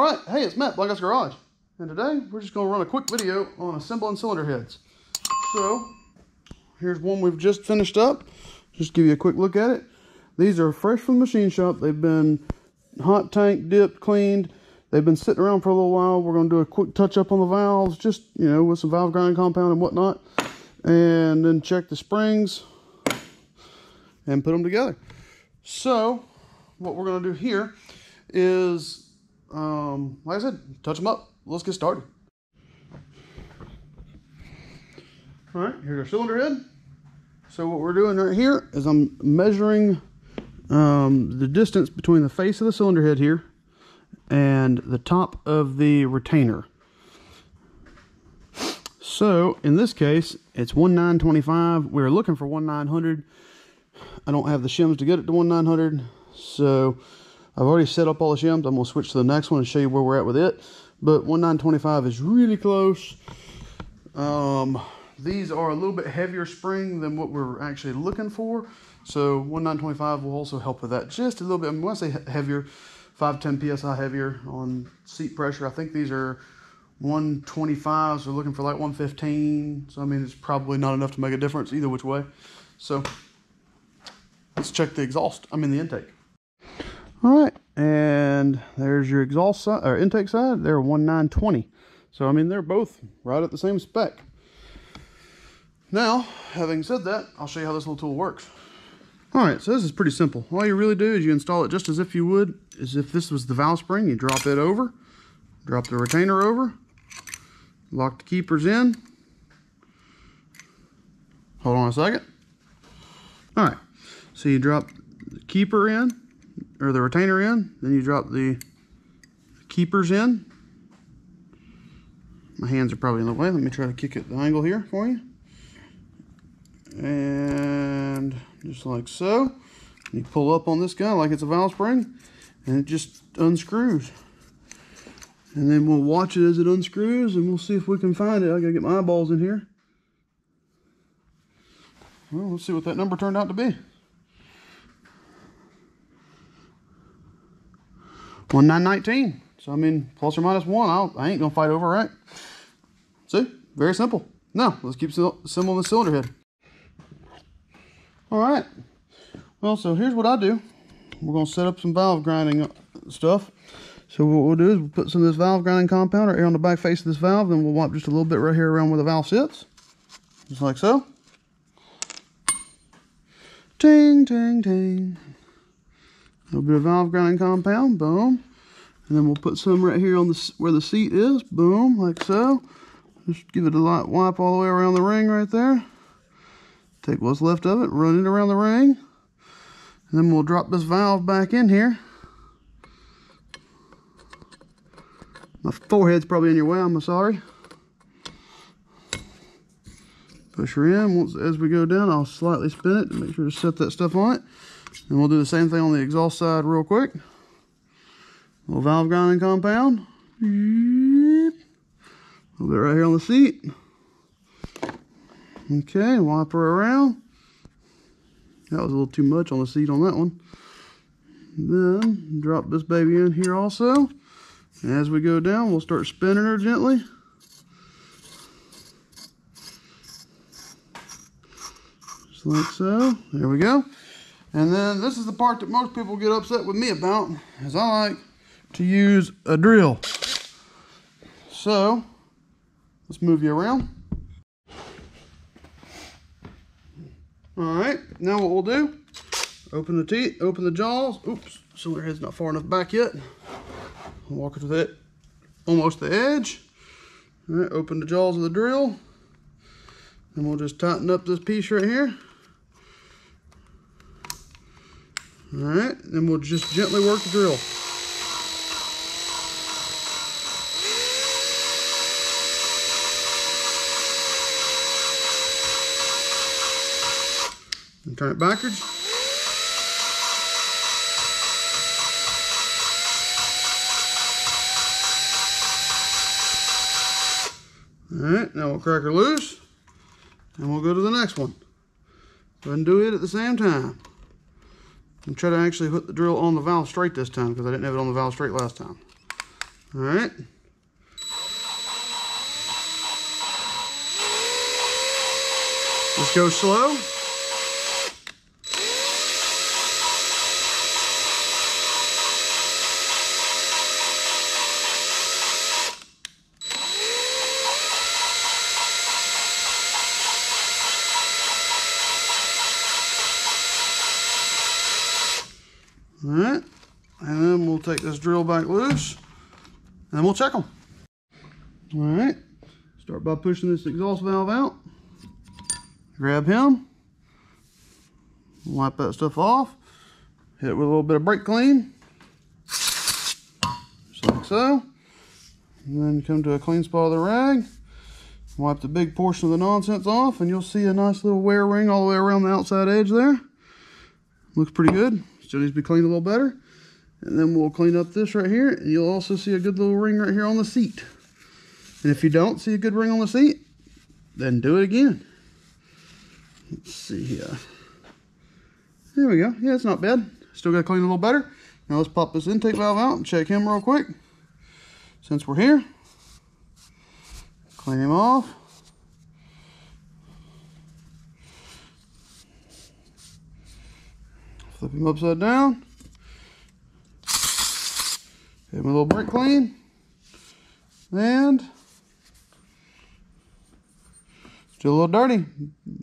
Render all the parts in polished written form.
Alright, hey, it's Matt, BlindGuysGarage, and today we're just going to run a quick video on assembling cylinder heads. So, here's one we've just finished up. Just give you a quick look at it. These are fresh from the machine shop. They've been hot tank dipped, cleaned. They've been sitting around for a little while. We're going to do a quick touch up on the valves, just, you know, with some valve grinding compound and whatnot. And then check the springs and put them together. So, what we're going to do here is, like I said, touch them up. Let's get started. All right, here's our cylinder head. So what we're doing right here is I'm measuring the distance between the face of the cylinder head here and the top of the retainer. So in this case, it's 1925. We're looking for 1900. I don't have the shims to get it to 1900, so I've already set up all the shims. I'm going to switch to the next one and show you where we're at with it. But 1925 is really close. These are a little bit heavier spring than what we're actually looking for. So 1925 will also help with that just a little bit. I mean, when I say heavier, 510 psi heavier on seat pressure. I think these are 125, so we're looking for like 115. So I mean, it's probably not enough to make a difference either which way. So let's check the exhaust. I mean the intake. All right, and there's your exhaust side or intake side. They're 1920. So I mean, they're both right at the same spec. Now, having said that, I'll show you how this little tool works. All right, so this is pretty simple. All you really do is you install it just as if you would, as if this was the valve spring. You drop it over, drop the retainer over, lock the keepers in. Hold on a second. All right, so you drop the keeper in, or the retainer in, then you drop the keepers in. My hands are probably in the way. Let me try to kick it the angle here for you. And just like so, you pull up on this guy like it's a valve spring, and it just unscrews. And then we'll watch it as it unscrews, and we'll see if we can find it. I gotta get my eyeballs in here. Well, let's see what that number turned out to be. 1919. So I mean, plus or minus 1. I ain't gonna fight over, right? See, very simple. Now let's keep assembling the cylinder head. All right, well, so here's what I do. We're going to set up some valve grinding stuff. So what we'll do is we'll put some of this valve grinding compound right here on the back face of this valve, then we'll wipe just a little bit right here around where the valve sits, just like so. Ting, ting, ting. A little bit of valve grinding compound, boom. And then we'll put some right here on the where the seat is, boom, like so. Just give it a light wipe all the way around the ring right there. Take what's left of it, run it around the ring, and then we'll drop this valve back in here. My forehead's probably in your way, I'm sorry. Push her in. As we go down, I'll slightly spin it to make sure to set that stuff on it. And we'll do the same thing on the exhaust side real quick. Little valve grinding compound. A little bit right here on the seat. Okay, wipe her around. That was a little too much on the seat on that one. Then drop this baby in here also. And as we go down, we'll start spinning her gently. Just like so. There we go. And then this is the part that most people get upset with me about, is I like to use a drill. So let's move you around. All right, now what we'll do, open the teeth, open the jaws. Oops, cylinder head's not far enough back yet. Walk it with it almost the edge. All right, open the jaws of the drill. And we'll just tighten up this piece right here. All right, then we'll just gently work the drill. And turn it backwards. Alright, now we'll crack her loose and we'll go to the next one. Go ahead and do it at the same time. And try to actually put the drill on the valve straight this time because I didn't have it on the valve straight last time. All right. Just go slow. All right, and then we'll take this drill back loose and we'll check them. All right, start by pushing this exhaust valve out. Grab him, wipe that stuff off, hit it with a little bit of brake clean, just like so. And then come to a clean spot of the rag, wipe the big portion of the nonsense off, and you'll see a nice little wear ring all the way around the outside edge there. Looks pretty good. Still needs to be cleaned a little better. And then we'll clean up this right here, and you'll also see a good little ring right here on the seat. And if you don't see a good ring on the seat, then do it again. Let's see here. There we go. Yeah, it's not bad. Still got to clean a little better. Now let's pop this intake valve out and check him real quick. Since we're here, clean him off. Flip him upside down. Give him a little brake clean. And still a little dirty.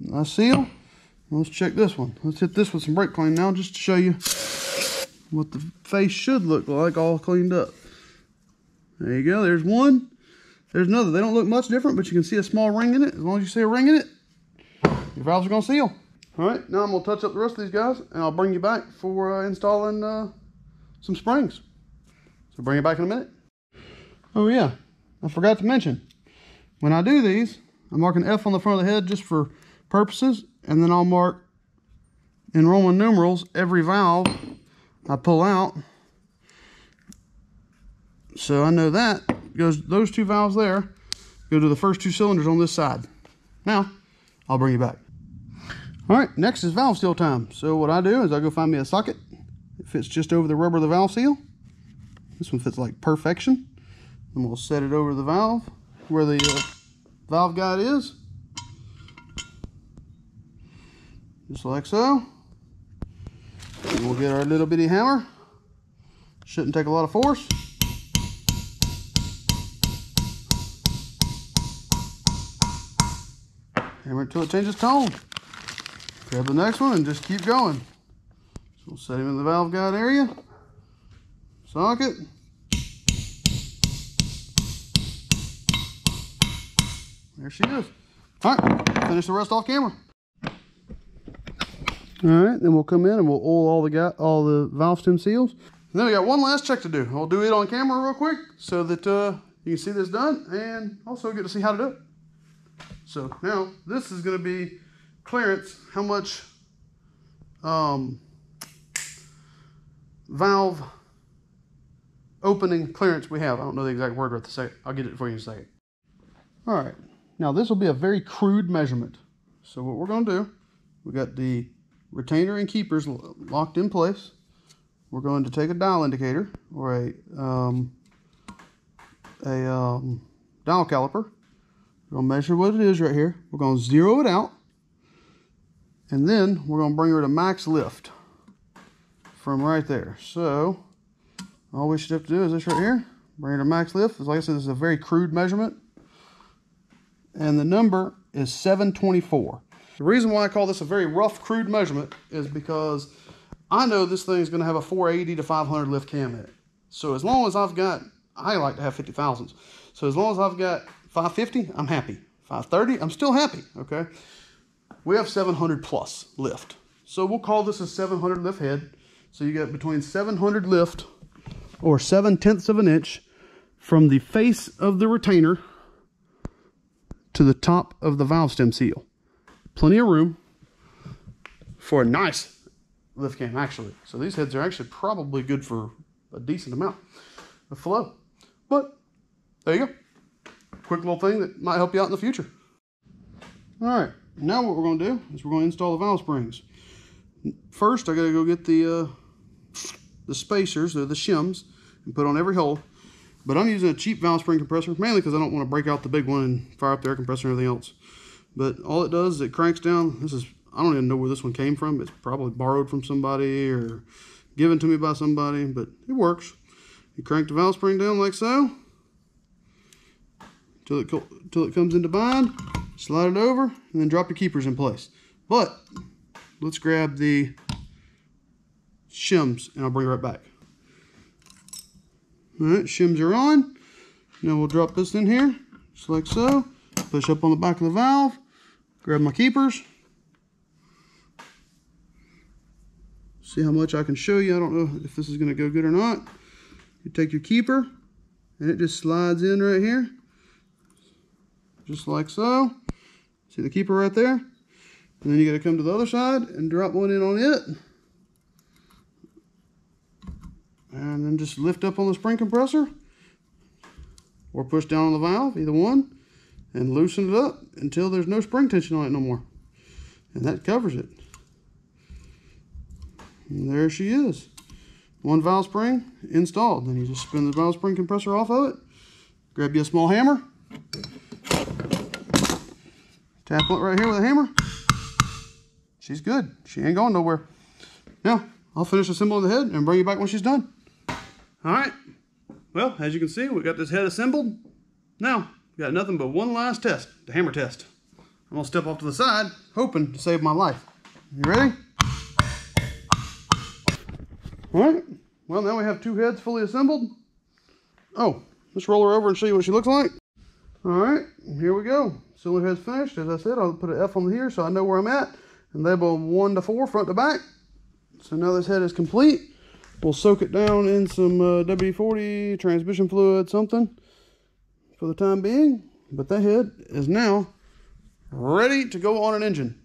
Nice seal. Let's check this one. Let's hit this with some brake clean now just to show you what the face should look like all cleaned up. There you go. There's one. There's another. They don't look much different, but you can see a small ring in it. As long as you see a ring in it, your valves are going to seal. All right, now I'm going to touch up the rest of these guys, and I'll bring you back for installing some springs. So bring you back in a minute. Oh yeah, I forgot to mention, when I do these, I mark an F on the front of the head just for purposes, and then I'll mark in Roman numerals every valve I pull out. So I know that goes, those two valves there go to the first two cylinders on this side. Now, I'll bring you back. All right, next is valve seal time. So what I do is I go find me a socket. It fits just over the rubber of the valve seal. This one fits like perfection. And we'll set it over the valve where the valve guide is. Just like so. And we'll get our little bitty hammer. Shouldn't take a lot of force. Hammer it until it changes tone. Grab the next one and just keep going. So we'll set him in the valve guide area. Socket. There she is. All right, finish the rest off camera. All right, then we'll come in and we'll oil all the valve stem seals. And then we got one last check to do. I'll do it on camera real quick so that you can see this done and also get to see how to do it. So now this is going to be clearance, how much valve opening clearance we have. I don't know the exact word right to say it. I'll get it for you in a second. All right, now this will be a very crude measurement. So what we're going to do, we got the retainer and keepers locked in place. We're going to take a dial indicator or a dial caliper. We're going to measure what it is right here. We're going to zero it out. And then we're going to bring her to max lift from right there. So all we should have to do is this right here. Bring her to max lift. Like I said, this is a very crude measurement. And the number is 724. The reason why I call this a very rough, crude measurement is because I know this thing is going to have a 480 to 500 lift cam in it. So as long as I've got, I like to have 50,000s. So as long as I've got 550, I'm happy. 530, I'm still happy, okay? We have 700 plus lift. So we'll call this a 700 lift head. So you get between 700 lift or 7/10 of an inch from the face of the retainer to the top of the valve stem seal. Plenty of room for a nice lift cam, actually. So these heads are actually probably good for a decent amount of flow. But there you go. Quick little thing that might help you out in the future. All right, now what we're going to do is we're going to install the valve springs. First, I got to go get the spacers, or the shims, and put on every hole. But I'm using a cheap valve spring compressor, mainly because I don't want to break out the big one and fire up the air compressor and everything else. But all it does is it cranks down. I don't even know where this one came from. It's probably borrowed from somebody or given to me by somebody, but it works. You crank the valve spring down like so till it comes into bind, slide it over, and then drop your keepers in place. But let's grab the shims and I'll bring it right back. Alright, shims are on. Now we'll drop this in here, just like so. Push up on the back of the valve, grab my keepers. See how much I can show you. I don't know if this is going to go good or not. You take your keeper and it just slides in right here. Just like so. See the keeper right there? And then you got to come to the other side and drop one in on it. And then just lift up on the spring compressor or push down on the valve, either one, and loosen it up until there's no spring tension on it no more. And that covers it. And there she is. One valve spring installed. Then you just spin the valve spring compressor off of it. Grab you a small hammer. Tap it right here with a hammer. She's good. She ain't going nowhere. Now, I'll finish assembling the head and bring you back when she's done. Alright. Well, as you can see, we got this head assembled. Now, we got nothing but one last test, the hammer test. I'm going to step off to the side, hoping to save my life. You ready? Alright, well now we have two heads fully assembled. Oh, let's roll her over and show you what she looks like. Alright, here we go. Cylinder head's finished. As I said, I'll put an F on here so I know where I'm at. And label 1 to 4, front to back. So now this head is complete. We'll soak it down in some WD-40, transmission fluid, something for the time being. But that head is now ready to go on an engine.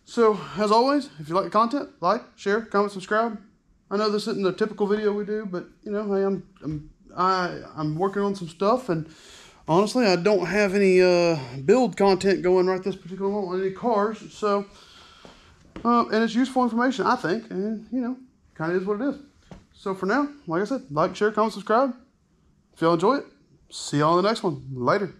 So, as always, if you like the content, like, share, comment, subscribe. I know this isn't a typical video we do, but, you know, I'm working on some stuff, and honestly, I don't have any build content going right this particular moment on any cars, so, and it's useful information, I think, and, you know, kind of is what it is. So, for now, like I said, like, share, comment, subscribe. If y'all enjoy it, see y'all in the next one. Later.